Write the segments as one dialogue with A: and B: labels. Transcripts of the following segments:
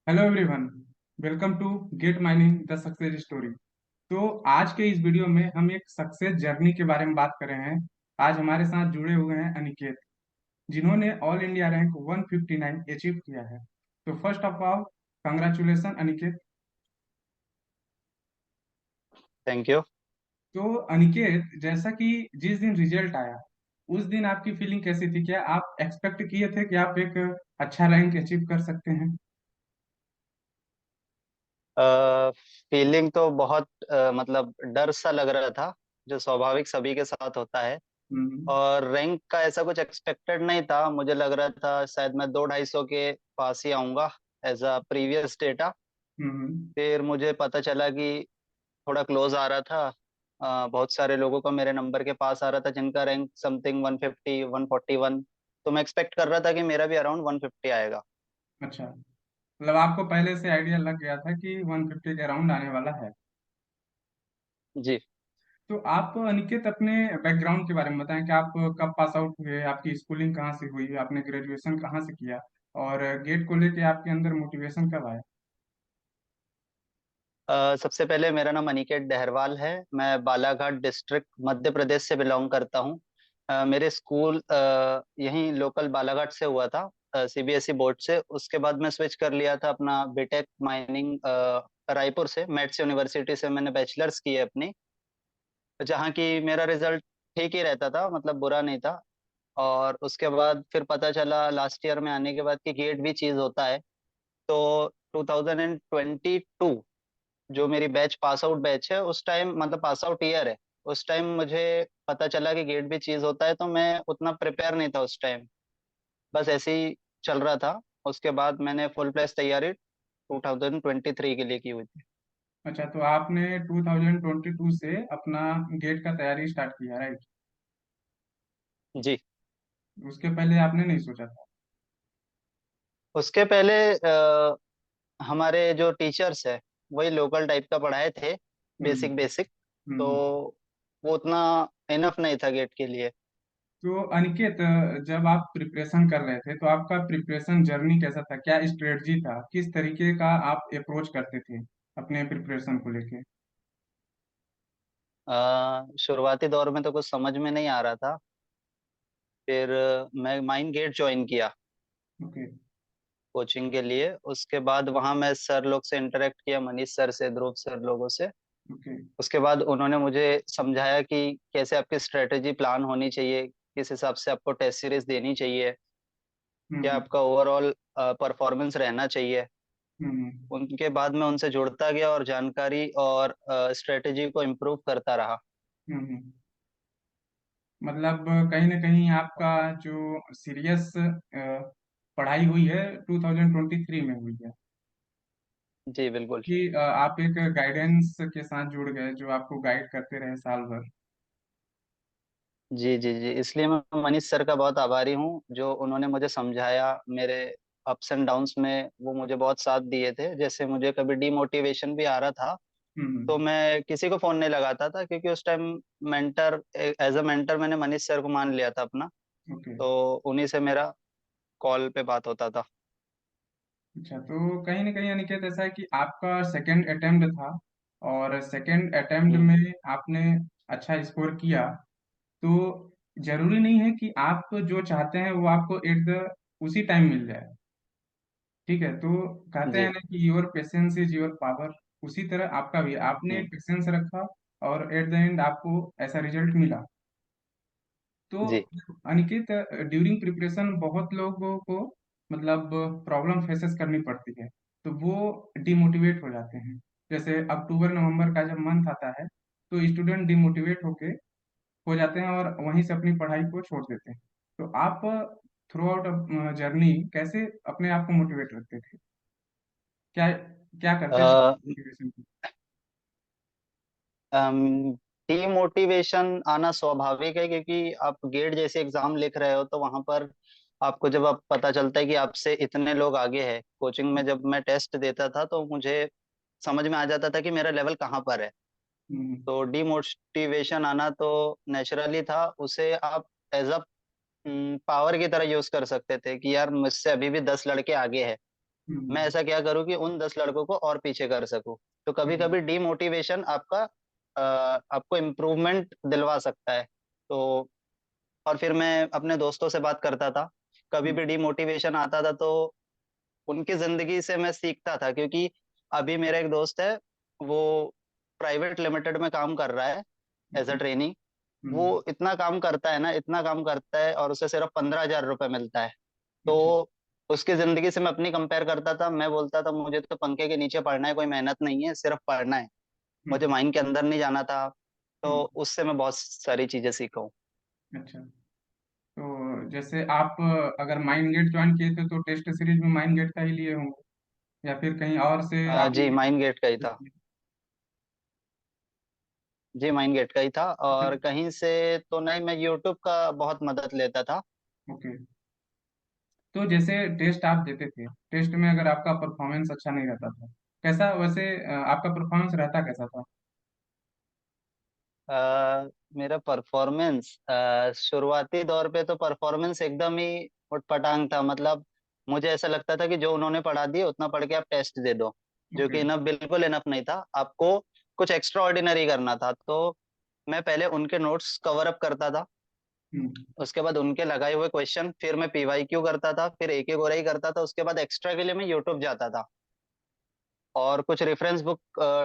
A: Hello everyone. Welcome to get mining the success story. तो आज के इस वीडियो में हम एक सक्सेस जर्नी के बारे में बात कर रहे हैं। आज हमारे साथ जुड़े हुए हैं अनिकेत, जिन्होंने ऑल इंडिया रैंक 159 अचीव किया है। तो first of all, congratulation Aniket.
B: Thank you.
A: तो अनिकेत, जैसा कि जिस दिन रिजल्ट आया उस दिन आपकी फीलिंग कैसी थी? क्या आप एक्सपेक्ट किए थे कि आप एक अच्छा रैंक अचीव कर सकते हैं?
B: फीलिंग तो बहुत मतलब डर सा लग रहा था, जो स्वाभाविक सभी के साथ होता है।
A: हम्म।
B: और रैंक का ऐसा कुछ एक्सपेक्टेड नहीं था, मुझे लग रहा था शायद मैं 200-250 के पास ही आऊंगा एज अ प्रीवियस डेटा।
A: हम्म।
B: फिर मुझे पता चला कि थोड़ा क्लोज आ रहा था। बहुत सारे लोगों का मेरे नंबर के पास आ रहा था जिनका रैंक समथिंग 150 141। तो मैं एक्सपेक्ट कर रहा था कि मेरा भी अराउंड 150 आएगा।
A: अच्छा, मतलब आपको पहले से आइडिया लग गया था कि 150 के अराउंड आने वाला है।
B: जी।
A: तो आप अनिकेत अपने बैकग्राउंड के बारे में बताएं कि आप कब पास आउट हुए, आपकी स्कूलिंग कहाँ से हुई, आपने ग्रेजुएशन कहाँ से किया, और गेट को लेके आपके अंदर मोटिवेशन कब आया?
B: सबसे पहले मेरा नाम अनिकेत डहरवाल है। मैं बालाघाट डिस्ट्रिक्ट मध्य प्रदेश से बिलोंग करता हूँ। मेरे स्कूल यहीं लोकल बालाघाट से हुआ था, सीबीएसई बोर्ड से। उसके बाद मैं स्विच कर लिया था अपना बीटेक माइनिंग रायपुर से, मैथ्स यूनिवर्सिटी से मैंने बैचलर्स की है अपनी, जहाँ की मेरा रिजल्ट ठीक ही रहता था, मतलब बुरा नहीं था। और उसके बाद फिर पता चला लास्ट ईयर में आने के बाद कि गेट भी चीज़ होता है। तो 2022 जो मेरी बैच पास आउट बैच है, उस टाइम मतलब पास आउट ईयर है, उस टाइम मुझे पता चला कि गेट भी चीज होता है। तो मैं उतना प्रिपेयर नहीं था उस टाइम, बस ऐसे ही चल रहा था। उसके बाद मैंने फुल प्लेस तैयारी 2023 के लिए की हुई थी।
A: अच्छा, तो आपने 2022 से अपना गेट का तैयारी स्टार्ट किया, राइट?
B: जी।
A: उसके पहले आपने नहीं सोचा था?
B: उसके पहले हमारे जो टीचर्स है वही लोकल टाइप का पढ़ाए थे, बेसिक
A: हम्म।
B: बेसिक। तो
A: हम्म।
B: वो उतना इनफ नहीं था गेट के लिए।
A: तो अनिकेत, जब आप प्रिपरेशन कर रहे थे तो आपका प्रिपरेशन जर्नी कैसा था? क्या स्ट्रेटजी था? किस तरीके का आप अप्रोच करते थे अपने प्रिपरेशन को लेके?
B: शुरुआती दौर में तो कुछ समझ में नहीं आ रहा था। फिर मैं माइन गेट ज्वाइन किया
A: ओके।
B: कोचिंग के लिए। उसके बाद वहां मैं सर लोग से इंटरेक्ट किया, मनीष सर से, ध्रुव सर लोगों से।
A: ओके।
B: उसके बाद उन्होंने मुझे समझाया कि कैसे आपकी स्ट्रेटेजी प्लान होनी चाहिए, किस हिसाब से आपको टेस्ट सीरीज देनी चाहिए, क्या
A: हम्म।
B: आपका ओवरऑल परफॉर्मेंस रहना चाहिए।
A: हम्म।
B: उनके बाद मैं उनसे जुड़ता गया और जानकारी और स्ट्रेटेजी को इम्प्रूव करता रहा।
A: हम्म। मतलब कहीं ना कहीं आपका जो सीरियस पढ़ाई हुई है 2023 में हुई है,
B: जी बिल्कुल।
A: कि आप एक गाइडेंस के साथ जुड़ गए जो आपको गाइड करते रहे साल भर।
B: जी जी जी, इसलिए मैं मनीष सर का बहुत आभारी हूँ, जो उन्होंने मुझे समझाया मेरे अप्स एंड डाउन्स में। वो मुझे बहुत साथ दिए थे। जैसे मुझे कभी डिमोटिवेशन भी आ रहा था तो
A: हम्म।
B: मैं किसी को फोन नहीं लगाता था, क्योंकि उस time mentor, as a mentor मैंने मनीष सर को मान लिया था अपना।
A: ओके।
B: तो उन्हीं से मेरा कॉल पे बात होता था।
A: अच्छा, तो कहीं ना कहीं अनिकेत ऐसा है कि आपका सेकंड अटेम्प्ट था, और सेकंड अटेम्प्ट
B: हम्म।
A: में आपने अच्छा स्कोर किया। तो जरूरी नहीं है कि आप जो चाहते हैं वो आपको एट द उसी टाइम मिल जाए। ठीक है, तो कहते हैं
B: जी
A: ना कि your patience is your power. उसी तरह आपका भी, आपने
B: हम्म,
A: पेशेंस रखा और एट द एंड आपको ऐसा रिजल्ट मिला। तो
B: जी
A: अनिकेत, ड्यूरिंग प्रिपरेशन बहुत लोगों को मतलब प्रॉब्लम फेसेस करनी पड़ती है, तो वो डिमोटिवेट हो जाते हैं। जैसे अक्टूबर नवंबर का जब मंथ आता है तो स्टूडेंट डिमोटिवेट होके हो जाते हैं और वहीं से अपनी पढ़ाई को छोड़ देते हैं। तो आप थ्रू आउट जर्नी कैसे अपने आप को मोटिवेट रखते थे? क्या क्या करते थे मोटिवेशन की?
B: डिमोटिवेशन आना स्वाभाविक है, क्योंकि आप गेट जैसे एग्जाम लिख रहे हो तो वहां पर आपको जब आप पता चलता है कि आपसे इतने लोग आगे हैं। कोचिंग में जब मैं टेस्ट देता था तो मुझे समझ में आ जाता था कि मेरा लेवल कहाँ पर है।
A: हम्म।
B: तो डिमोटिवेशन आना तो नेचुरली था। उसे आप एज अ पावर की तरह यूज कर सकते थे कि यार मुझसे अभी भी 10 लड़के आगे हैं, मैं
A: हम्म।
B: ऐसा क्या करूँ कि उन 10 लड़कों को और पीछे कर सकूं। तो कभी
A: हम्म।
B: कभी डीमोटिवेशन आपका आपको इम्प्रूवमेंट दिलवा सकता है। तो और फिर मैं अपने दोस्तों से बात करता था, कभी
A: हम्म।
B: भी डीमोटिवेशन आता था तो उनकी जिंदगी से मैं सीखता था। क्योंकि अभी मेरा एक दोस्त है, वो प्राइवेट लिमिटेड में काम कर रहा है एज अ
A: ओके।
B: ट्रेनी। वो
A: हम्म।
B: इतना काम करता है ना, इतना काम करता है, और उसे सिर्फ 15,000 रुपये मिलता है। तो
A: अच्छा।
B: उसकी जिंदगी से मैं अपनी कंपेयर करता था, मैं बोलता था मुझे तो पंखे के नीचे पढ़ना है, कोई मेहनत नहीं है, सिर्फ पढ़ना है, मुझे
A: हम्म।
B: माइंड के अंदर नहीं जाना था। तो
A: हम्म।
B: उससे मैं बहुत सारी चीजें सीखा हूँ।
A: अच्छा। तो जैसे आप अगर माइंड गेट ज्वाइन किए थे तो टेस्ट सीरीज में माइंड गेट का ही लिए होंगे, या फिर कहीं और से
B: जी
A: आपने?
B: माइंड गेट का ही था। जी माइंड गेट का ही था,
A: अच्छा।
B: और कहीं से तो नहीं, मैं यूट्यूब का बहुत मदद लेता था।
A: ओके। तो जैसे टेस्ट आप देते थे, टेस्ट में अगर आपका परफॉर्मेंस अच्छा नहीं रहता था, कैसा वैसे आपका परफॉर्मेंस रहता कैसा था?
B: अ, मेरा परफॉर्मेंस शुरुआती दौर पे तो परफॉर्मेंस एकदम ही उटपटांग था। मतलब मुझे ऐसा लगता था कि जो उन्होंने पढ़ा दिया उतना पढ़ के आप टेस्ट दे दो, जो
A: ओके।
B: कि इनफ, बिल्कुल इनफ नहीं था। आपको कुछ एक्स्ट्रा ऑर्डिनरी करना था। तो मैं पहले उनके नोट्स कवर अप करता था,
A: हम्म।
B: उसके बाद उनके लगाए हुए क्वेश्चन, फिर मैं पीवाई क्यू करता था, फिर एक एक और ही करता था। उसके बाद एक्स्ट्रा के लिए मैं यूट्यूब जाता था और कुछ रेफरेंस बुक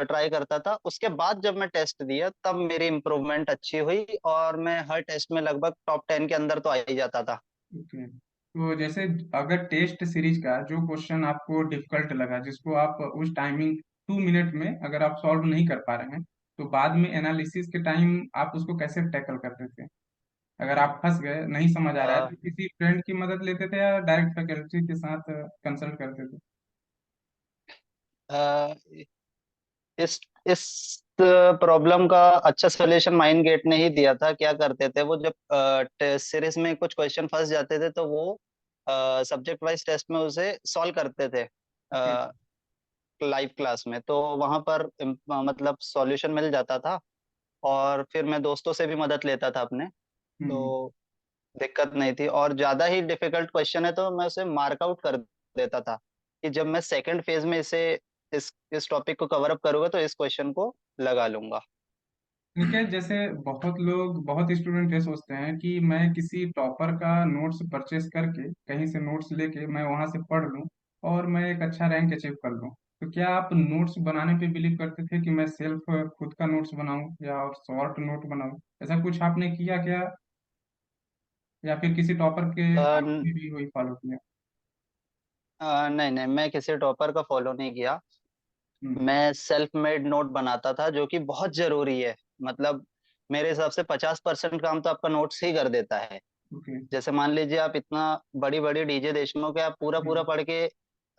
B: ट्राई करता था। उसके बाद जब मैं टेस्ट दिया तब मेरी इम्प्रूवमेंट अच्छी हुई, और मैं हर टेस्ट में लगभग टॉप 10 के अंदर तो आ ही जाता था।
A: ओके। तो जैसे अगर टेस्ट सीरीज का जो क्वेश्चन आपको डिफिकल्ट लगा, जिसको आप उस टाइमिंग 2 मिनट में अगर आप सॉल्व नहीं कर पा रहे हैं, तो बाद में एनालिसिस के टाइम आप उसको कैसे टैकल करते थे? अगर आप फंस गए, नहीं समझ आ रहा है,
B: अ,
A: तो किसी फ्रेंड की मदद लेते थे या डायरेक्ट फैकल्टी के साथ कंसल्ट करते थे?
B: अ, इस प्रॉब्लम का अच्छा सोल्यूशन माइंड गेट ने ही दिया था। क्या करते थे वो, जब सीरीज में कुछ क्वेश्चन फंस जाते थे तो वो सब्जेक्ट वाइज टेस्ट में उसे सॉल्व करते थे
A: ओके।
B: लाइव क्लास में। तो वहां पर मतलब सॉल्यूशन मिल जाता था, और फिर मैं दोस्तों से भी मदद लेता था अपने। तो
A: हम्म।
B: दिक्कत नहीं थी। और ज्यादा ही डिफिकल्ट क्वेश्चन है तो मैं उसे मार्क आउट कर देता था कि जब मैं सेकंड फेज में इस टॉपिक को कवर अप करूंगा तो इस क्वेश्चन को लगा लूंगा।
A: ठीक है। जैसे बहुत लोग, बहुत स्टूडेंट ये सोचते हैं कि मैं किसी टॉपर का नोट्स परचेस करके, कहीं से नोट्स लेके मैं वहां से पढ़ लूं और मैं एक अच्छा रैंक अचीव कर लूं। तो क्या आप नोट्स बनाने पे बिलीव करते थे कि मैं सेल्फ खुद का नोट्स बनाऊं या और शॉर्ट नोट बनाऊं? ऐसा कुछ आपने किया क्या, या फिर किसी टॉपर के
B: अ,
A: आप
B: न-
A: भी वही फॉलो किया?
B: नहीं नहीं, मैं किसी टॉपर का फॉलो नहीं किया।
A: हम्म।
B: मैं सेल्फ मेड नोट बनाता था, जो कि बहुत जरूरी है। मतलब मेरे हिसाब से 50% काम तो आपका नोट्स ही कर देता है।
A: ओके।
B: जैसे मान लीजिए आप इतना बड़ी बड़ी डीजे देशमुख है, आप पूरा पूरा
A: हम्म।
B: पढ़ के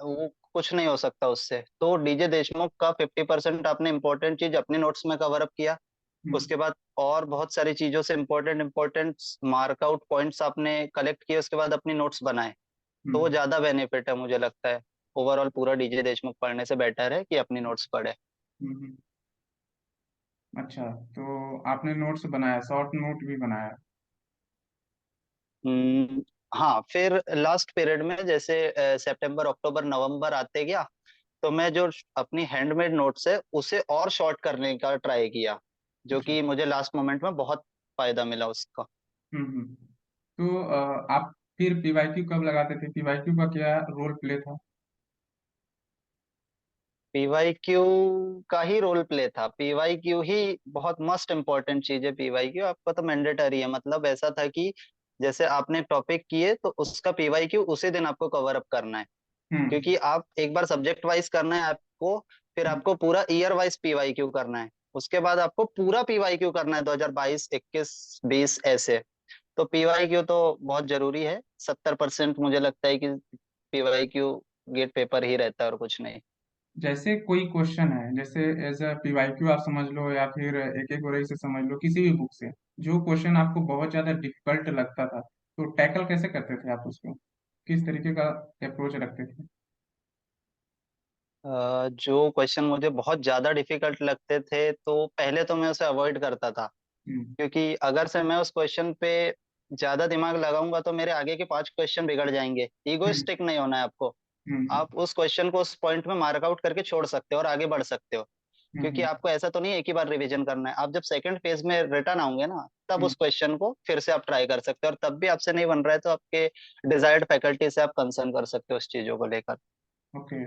B: वो कुछ नहीं हो सकता उससे। तो डीजे देशमुख का 50% आपने इंपॉर्टेंट चीज अपने नोट्स में कवर अप किया।
A: हम्म।
B: उसके बाद और बहुत सारी चीजों से इंपॉर्टेंट इंपॉर्टेंट मार्कआउट पॉइंट्स आपने कलेक्ट किए, उसके बाद अपनी नोट्स बनाए। तो वो
A: हम्म।
B: ज्यादा बेनिफिट है मुझे लगता है। ओवरऑल पूरा डीजे देशमुख पढ़ने से बेटर है कि अपनी नोट्स पढ़े।
A: हम्म। अच्छा। तो आपने नोट्स बनाया, शॉर्ट नोट भी बनाया?
B: हम्म, हाँ। फिर लास्ट पीरियड में जैसे सितंबर अक्टूबर नवंबर आते गया, तो मैं जो अपनी हैंडमेड नोट्स है उसे और शॉर्ट करने का ट्राई किया, जो
A: अच्छा।
B: कि मुझे लास्ट मोमेंट में बहुत फायदा मिला उसका।
A: हम्म। तो आप फिर पीवाईक्यू कब लगाते थे? पीवाईक्यू का क्या रोल प्ले था?
B: पीवाई क्यू का ही रोल प्ले था। पीवाई क्यू ही बहुत मस्ट इम्पोर्टेंट चीज है। पीवाई क्यू आपका तो मैंडेटरी है। मतलब ऐसा था कि जैसे आपने टॉपिक किए तो उसका पीवाई क्यू उसी दिन आपको कवर अप करना है।
A: हम्म।
B: क्योंकि आप एक बार सब्जेक्ट वाइज करना है आपको, फिर
A: हम्म।
B: आपको पूरा ईयर वाइज पीवाई क्यू करना है, उसके बाद आपको पूरा पीवाई क्यू करना है 2022 21 20 ऐसे। तो पीवाई क्यू तो बहुत जरूरी है। 70% मुझे लगता है कि पीवाई क्यू गेट पेपर ही रहता है और कुछ नहीं।
A: जैसे कोई क्वेश्चन है, जैसे एज अ पीवाईक्यू आप समझ लो, या फिर एक एक से समझ लो, किसी भी बुक से जो क्वेश्चन आपको बहुत ज्यादा डिफिकल्ट लगता था, तो टैकल कैसे करते थे आप उसको? किस तरीके का अप्रोच रखते थे?
B: जो क्वेश्चन मुझे बहुत ज्यादा डिफिकल्ट लगते थे तो पहले तो मैं उसे अवॉइड करता था।
A: हम्म।
B: क्योंकि अगर से मैं उस क्वेश्चन पे ज्यादा दिमाग लगाऊंगा तो मेरे आगे के 5 क्वेश्चन बिगड़ जाएंगे।
A: हम्म।
B: ईगोइस्टिक नहीं होना है आपको।
A: हम्म
B: आप उस क्वेश्चन को उस पॉइंट में मार्क आउट करके छोड़ सकते हो और आगे बढ़ सकते हो। क्योंकि
A: हम्म
B: आपको ऐसा तो नहीं है एक ही बार रिवीजन करना है, आप जब सेकंड फेज में रिटर्न आओगे ना तब
A: हम्म,
B: उस क्वेश्चन को फिर से आप ट्राई कर सकते हो, और तब भी आपसे नहीं बन रहा है तो आपके डिजायर्ड फैकल्टी से आप कंसर्न कर सकते हो उस चीजों को लेकर।
A: ओके।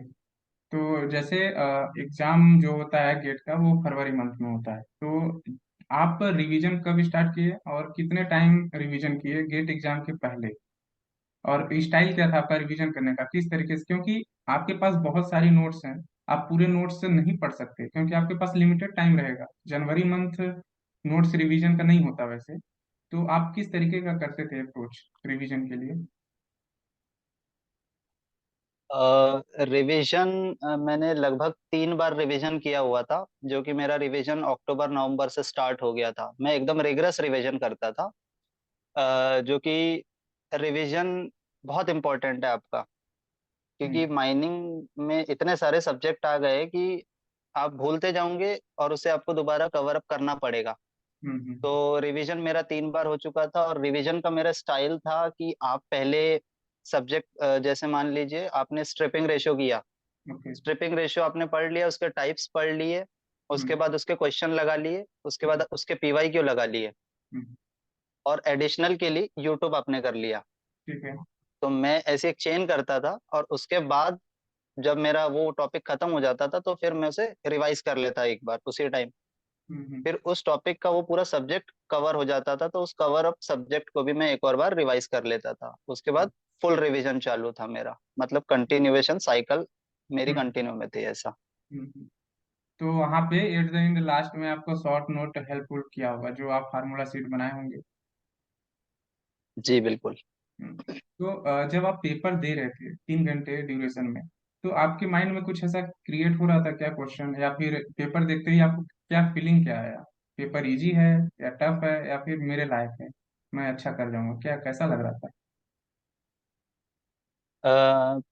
A: तो जैसे एग्जाम जो होता है गेट का वो फरवरी मंथ में होता है, तो आप रिवीजन कब स्टार्ट किए और कितने टाइम रिवीजन किए गेट एग्जाम के पहले? और स्टाइल क्या था आपका रिवीजन करने का, किस तरीके से? क्योंकि आपके पास बहुत सारी नोट्स हैं, आप पूरे नोट्स से नहीं पढ़ सकते क्योंकि आपके पास लिमिटेड टाइम रहेगा। जनवरी मंथ नोट्स रिवीजन का नहीं होता वैसे। तो आप किस तरीके का करते थे अप्रोच रिवीजन के लिए?
B: रिवीजन मैंने लगभग 3 बार रिवीजन किया हुआ था, जो कि मेरा रिवीजन अक्टूबर नवंबर से स्टार्ट हो गया था। मैं एकदम रिगरस रिवीजन करता था, जो कि रिवीजन बहुत इम्पोर्टेंट है आपका। क्योंकि
A: हम्म
B: माइनिंग में इतने सारे सब्जेक्ट आ गए कि आप भूलते जाओगे और उसे आपको दोबारा कवर अप करना पड़ेगा।
A: हम्म।
B: तो रिवीजन मेरा 3 बार हो चुका था, और रिवीजन का मेरा स्टाइल था कि आप पहले सब्जेक्ट, जैसे मान लीजिए आपने स्ट्रिपिंग रेशियो किया,
A: ओके।
B: स्ट्रिपिंग रेशियो आपने पढ़ लिया, उसके टाइप्स पढ़ लिए, उसके
A: हम्म
B: बाद उसके क्वेश्चन लगा लिए, उसके बाद उसके पीवाई क्यू लगा लिए,
A: हम्म,
B: और एडिशनल के लिए यूट्यूब आपने कर लिया।
A: ठीक है।
B: तो मैं ऐसे एक चेन करता था, और उसके बाद जब मेरा वो टॉपिक खत्म हो जाता था तो फिर मैं उसे रिवाइज कर लेता एक बार उसी टाइम।
A: हम्म।
B: फिर उस टॉपिक का वो पूरा सब्जेक्ट कवर हो जाता था, तो उस कवर अप सब्जेक्ट को भी मैं एक और बार रिवाइज कर लेता था। उसके बाद फुल रिवीजन चालू था मेरा, मतलब कंटिन्यूएशन साइकिल मेरी
A: हम्म
B: कंटिन्यू में थी ऐसा।
A: हम्म। तो वहां पे एट द एंड लास्ट में आपको शॉर्ट नोट हेल्पफुल किया होगा जो आप फार्मूला शीट बनाए होंगे।
B: जी बिल्कुल।
A: तो जब आप पेपर दे रहे थे 3 घंटे ड्यूरेशन में, तो आपके माइंड में कुछ ऐसा क्रिएट हो रहा था क्या क्वेश्चन, या फिर पेपर देखते ही आपको क्या फीलिंग क्या आया? पेपर इजी है या टफ है या फिर मेरे लायक है, मैं अच्छा कर जाऊंगा, क्या कैसा लग रहा था?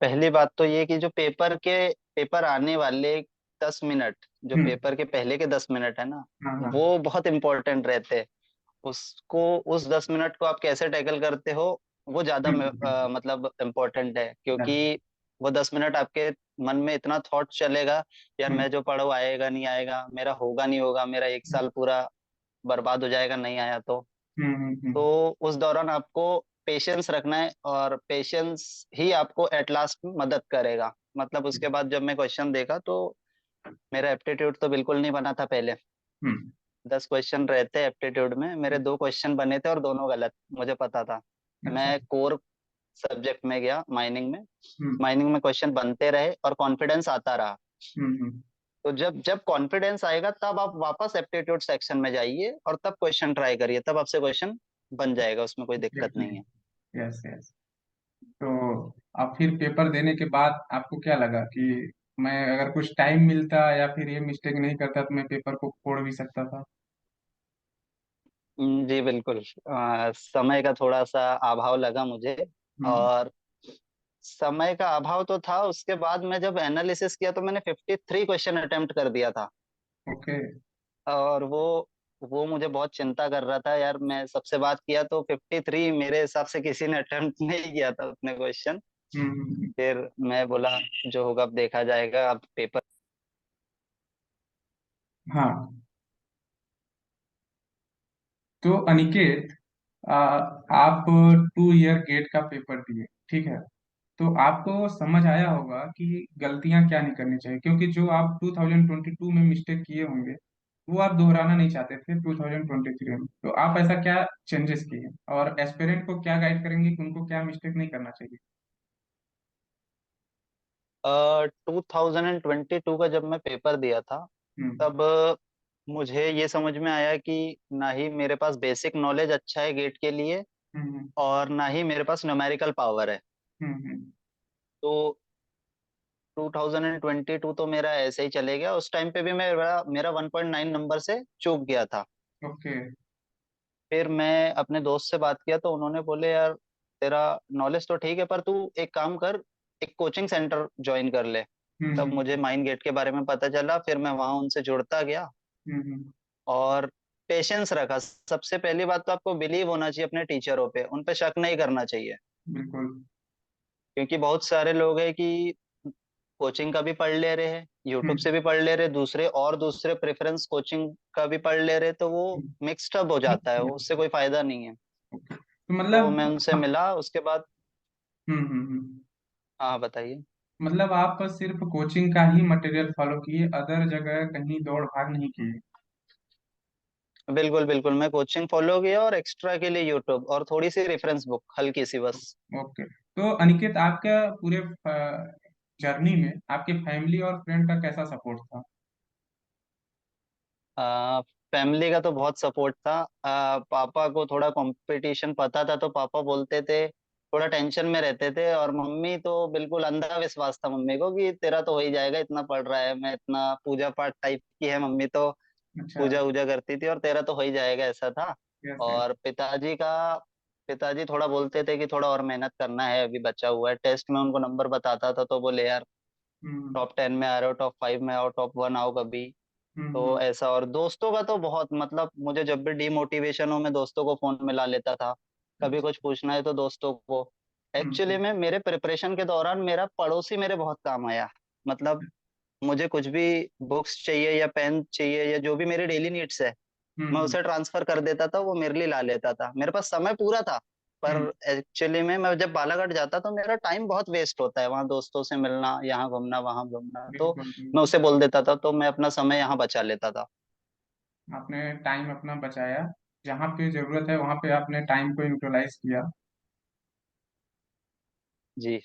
B: पहली बात तो ये कि जो पेपर आने वाले 10 मिनट, जो
A: हम्म।
B: पेपर के पहले के 10 मिनट है ना,
A: हाँ हाँ।
B: वो बहुत इंपॉर्टेंट रहते हैं। उसको, उस 10 मिनट को आप कैसे टैकल करते हो वो ज्यादा
A: बिल्कुल।
B: मतलब इम्पोर्टेंट है।
A: Yes।
B: क्योंकि वो 10 मिनट आपके मन में इतना थॉट चलेगा, यार
A: हम्म
B: मैं जो पढ़ा आएगा नहीं आएगा, मेरा होगा नहीं होगा, मेरा एक साल पूरा बर्बाद हो जाएगा नहीं आया तो उस दौरान आपको पेशेंस रखना है, और पेशेंस ही आपको एट लास्ट में मदद करेगा। मतलब उसके बाद जब मैं क्वेश्चन देखा तो मेरा एप्टीट्यूड तो बिल्कुल नहीं बना था पहले।
A: हम्म।
B: 10 क्वेश्चन रहते एप्टीट्यूड में, मेरे 2 क्वेश्चन बने थे और दोनों गलत, मुझे पता था।
A: अच्छा।
B: मैं कोर सब्जेक्ट में गया, माइनिंग में।
A: हम्म
B: माइनिंग में क्वेश्चन बनते रहे और कॉन्फिडेंस आता रहा।
A: हम्म।
B: तो जब जब कॉन्फिडेंस आएगा तब आप वापस एप्टीट्यूड सेक्शन में जाइए और तब क्वेश्चन ट्राई करिए, तब आपसे क्वेश्चन बन जाएगा, उसमें कोई दिक्कत नहीं है।
A: Yes yes. तो अब फिर पेपर देने के बाद आपको क्या लगा कि मैं अगर कुछ टाइम मिलता या फिर ये मिस्टेक नहीं करता तो मैं पेपर को फोड़ भी सकता था?
B: जी बिल्कुल। समय का थोड़ा सा अभाव लगा मुझे,
A: हम्म।
B: और समय का अभाव तो था। उसके बाद मैं जब एनालिसिस किया तो मैंने 53 क्वेश्चन अटेम्प्ट कर दिया था।
A: ओके।
B: और वो मुझे बहुत चिंता कर रहा था यार। मैं सबसे बात किया तो 53 मेरे हिसाब से किसी ने अटेम्प्ट नहीं किया था उतने क्वेश्चन।
A: हम्म।
B: फिर मैं बोला जो होगा अब देखा जाएगा, अब पेपर।
A: हाँ। तो अनिकेत, आप 2 ईयर गेट का पेपर दिए, ठीक है? तो आपको समझ आया होगा कि गलतियां क्या नहीं करनी चाहिए, क्योंकि जो आप 2022 में मिस्टेक किए होंगे वो आप दोहराना नहीं चाहते थे 2023 में। तो आप ऐसा क्या चेंजेस किए और एस्पिरेंट को क्या गाइड करेंगे कि उनको क्या मिस्टेक नहीं करना चाहिए?
B: 2022 का जब मैं पेपर दिया था
A: हम्म
B: तब मुझे ये समझ में आया कि ना ही मेरे पास बेसिक नॉलेज अच्छा है गेट के लिए,
A: हम्म
B: और ना ही मेरे पास न्यूमेरिकल पावर है।
A: हम्म।
B: तो 2022 तो मेरा ऐसे ही चले गया। उस टाइम पे भी मेरा मेरा 1.9 नंबर से चूक गया था।
A: ओके।
B: फिर मैं अपने दोस्त से बात किया तो उन्होंने बोले यार तेरा नॉलेज तो ठीक है, पर तू एक काम कर, एक कोचिंग सेंटर ज्वाइन कर ले। तब मुझे
A: हम्म
B: माइंड गेट के बारे में पता चला, फिर मैं वहां उनसे जुड़ता गया
A: हम्म।
B: और पेशेंस रखा। सबसे पहली बात तो आपको बिलीव होना चाहिए अपने टीचरों पे, उन पे शक नहीं करना चाहिए।
A: बिल्कुल।
B: क्योंकि बहुत सारे लोग हैं कि कोचिंग का भी पढ़ ले रहे हैं, यूट्यूब
A: हम्म।
B: से भी पढ़ ले रहे, दूसरे प्रेफरेंस कोचिंग का भी पढ़ ले रहे, तो वो
A: हम्म।
B: मिक्सड अप हो जाता है, उससे कोई फायदा नहीं है।
A: ओके, तो
B: तो
A: मतलब
B: मैं उनसे मिला उसके बाद।
A: हम्म।
B: हाँ बताइए।
A: मतलब आप सिर्फ कोचिंग का ही मटेरियल फॉलो किए, अदर जगह कहीं दौड़ भाग नहीं किए?
B: बिल्कुल बिल्कुल, मैं कोचिंग फॉलो किया और एक्स्ट्रा के लिए यूट्यूब और थोड़ी सी रेफरेंस बुक हल्की सी बस।
A: ओके, तो अनिकेत आपका पूरे जर्नी में आपके फैमिली और फ्रेंड का कैसा सपोर्ट था?
B: फैमिली का तो बहुत सपोर्ट था। पापा को थोड़ा कंपटीशन पता था, तो पापा बोलते थे, थोड़ा टेंशन में रहते थे। और मम्मी तो बिल्कुल अंधा विश्वास था मम्मी को कि तेरा तो हो ही जाएगा, इतना पढ़ रहा है, मैं इतना पूजा पाठ टाइप की है मम्मी तो,
A: अच्छा।
B: पूजा वूजा करती थी, और तेरा तो हो ही जाएगा, ऐसा था।
A: Yes yes.
B: और पिताजी थोड़ा बोलते थे कि थोड़ा और मेहनत करना है, अभी बचा हुआ है। टेस्ट में उनको नंबर बताता था तो बोले यार,
A: हम्म
B: टॉप 10 में आ रहे हो, टॉप 5 में आओ, टॉप 1 आओ कभी। तो
A: हम्म।
B: ऐसा, और दोस्तों का तो बहुत, मतलब मुझे जब भी डिमोटिवेशन हो मैं दोस्तों को फोन मिला लेता था, कभी
A: अच्छा।
B: कुछ पूछना है तो दोस्तों को। एक्चुअली
A: हम्म
B: में मेरे प्रिपरेशन के दौरान मेरा पड़ोसी मेरे बहुत काम आया। मतलब मुझे कुछ भी बुक्स चाहिए या पेन चाहिए या जो भी मेरी डेली नीड्स है, मैं
A: हम्म
B: उसे ट्रांसफर कर देता था, वो मेरे लिए ला लेता था, मेरे पास समय पूरा था। पर
A: हम्म।
B: एक्चुअली में मैं जब बालाघाट जाता तो मेरा टाइम बहुत वेस्ट होता है, वहां दोस्तों से मिलना, यहाँ घूमना वहां घूमना, तो
A: बिल्कुल
B: मैं
A: बिल्कुल।
B: उसे बोल देता था, तो मैं अपना समय यहाँ बचा लेता था।
A: आपने टाइम अपना बचाया, जहाँ पे जरूरत है वहाँ पे आपने टाइम को यूटिलाइज किया।
B: जी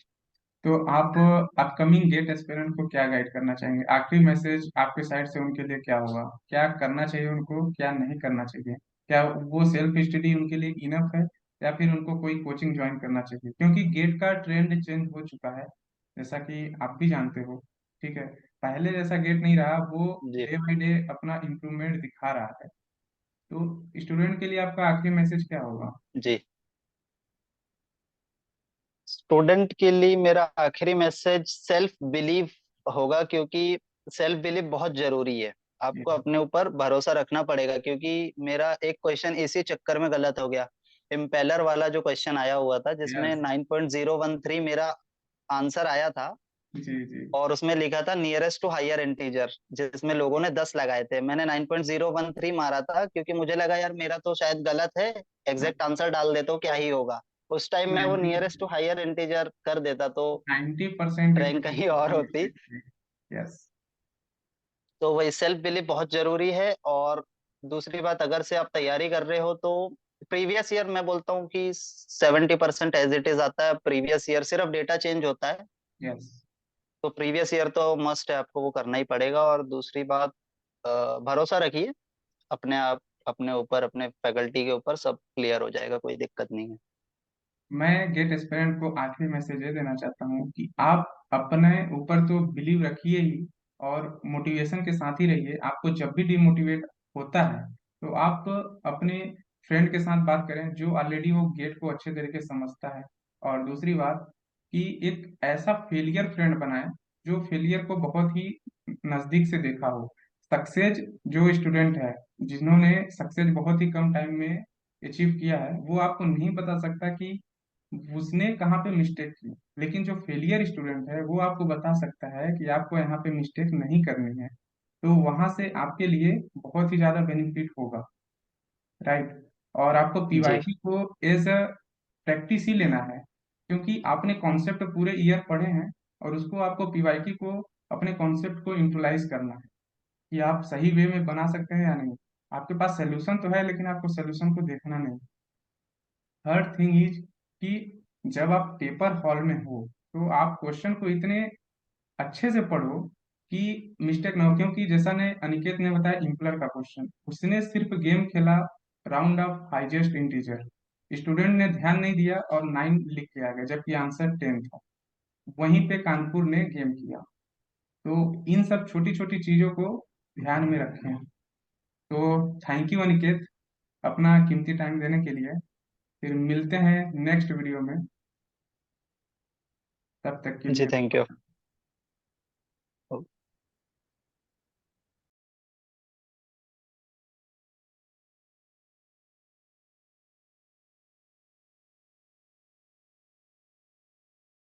A: तो आप अपकमिंग गेट एस्पिरेंट को क्या गाइड करना चाहेंगे? आखिरी मैसेज आपके साइड से उनके लिए क्या होगा? क्या करना चाहिए उनको, क्या नहीं करना चाहिए? क्या वो सेल्फ स्टडी उनके लिए इनफ है, या फिर उनको कोई कोचिंग ज्वाइन करना चाहिए? क्योंकि गेट का ट्रेंड चेंज हो चुका है, जैसा कि आप भी जानते हो। ठीक है, पहले जैसा गेट नहीं रहा, वो
B: जी
A: डे बाई डे अपना इम्प्रूवमेंट दिखा रहा है। तो स्टूडेंट के लिए आपका आखिरी मैसेज क्या होगा?
B: जी, स्टूडेंट के लिए मेरा आखिरी मैसेज सेल्फ बिलीव होगा, क्योंकि सेल्फ बिलीव बहुत जरूरी है। आपको अपने ऊपर भरोसा रखना पड़ेगा, क्योंकि मेरा एक क्वेश्चन इसी चक्कर में गलत हो गया। इम्पेलर वाला जो क्वेश्चन आया हुआ था, जिसमें
A: यस।
B: 9.013 मेरा आंसर आया था,
A: जी जी।
B: और उसमें लिखा था नियरेस्ट टू हायर इंटीजर, जिसमें लोगों ने 10 लगाए थे, मैंने 9.013 मारा था, क्योंकि मुझे लगा यार मेरा तो शायद गलत है, एग्जैक्ट आंसर डाल देता हूँ क्या ही होगा। उस टाइम में वो
A: 90।
B: नियरेस्ट टू हायर इंटीजर कर देता तो
A: 90%
B: रैंक कहीं और होती।
A: यस।
B: तो वही सेल्फ बिलीफ बहुत जरूरी है। और दूसरी बात, अगर से आप तैयारी कर रहे हो तो प्रीवियस ईयर मैं बोलता हूँ कि 70% एज इट इज आता है, प्रीवियस ईयर सिर्फ डेटा चेंज होता है।
A: यस।
B: तो प्रीवियस ईयर तो मस्ट है, आपको वो करना ही पड़ेगा। और दूसरी बात, भरोसा रखिए अपने आप, अपने ऊपर, अपने फैकल्टी के ऊपर, सब क्लियर हो जाएगा, कोई दिक्कत नहीं है।
A: मैं गेट एस्पिरेंट को आखिरी मैसेज ये देना चाहता हूँ कि आप अपने ऊपर तो बिलीव रखिए ही, और मोटिवेशन के साथ ही रहिए। आपको जब भी डिमोटिवेट होता है, तो आप अपने फ्रेंड के साथ बात करें जो ऑलरेडी वो गेट को अच्छे तरीके से समझता है। और दूसरी बात, कि एक ऐसा फेलियर फ्रेंड बनाएं जो फेलियर को बहुत ही नजदीक से देखा हो। सक्सेस जो स्टूडेंट है, जिन्होंने सक्सेस बहुत ही कम टाइम में अचीव किया है, वो आपको नहीं बता सकता कि उसने कहाँ पे मिस्टेक की। लेकिन जो फेलियर स्टूडेंट है, वो आपको बता सकता है कि आपको यहाँ पे मिस्टेक नहीं करनी है। तो वहां से आपके लिए बहुत ही ज्यादा बेनिफिट होगा। राइट। और आपको
B: जी
A: पीवाईटी को एज अ प्रैक्टिस ही लेना है, क्योंकि आपने कॉन्सेप्ट पूरे ईयर पढ़े हैं, और उसको आपको पीवाईटी को अपने कॉन्सेप्ट को इंट्रोलाइज करना है कि आप सही वे में बना सकते हैं या नहीं। आपके पास सोल्यूशन तो है, लेकिन आपको सोल्यूशन को देखना नहीं। थर्ड थिंग इज कि जब आप पेपर हॉल में हो, तो आप क्वेश्चन को इतने अच्छे से पढ़ो कि मिस्टेक ना हो। क्योंकि जैसा ने अनिकेत ने बताया, इम्पलर का क्वेश्चन, उसने सिर्फ गेम खेला round of highest integer, student ने ध्यान नहीं दिया और 9 लिख के आ गया, जबकि आंसर 10 था। वहीं पे कानपुर ने गेम किया। तो इन सब छोटी छोटी चीजों को ध्यान में रखें। तो थैंक यू अनिकेत, अपना कीमती टाइम देने के लिए। फिर मिलते हैं नेक्स्ट वीडियो में, तब तक के
B: जी,
A: लिए।
B: Thank you.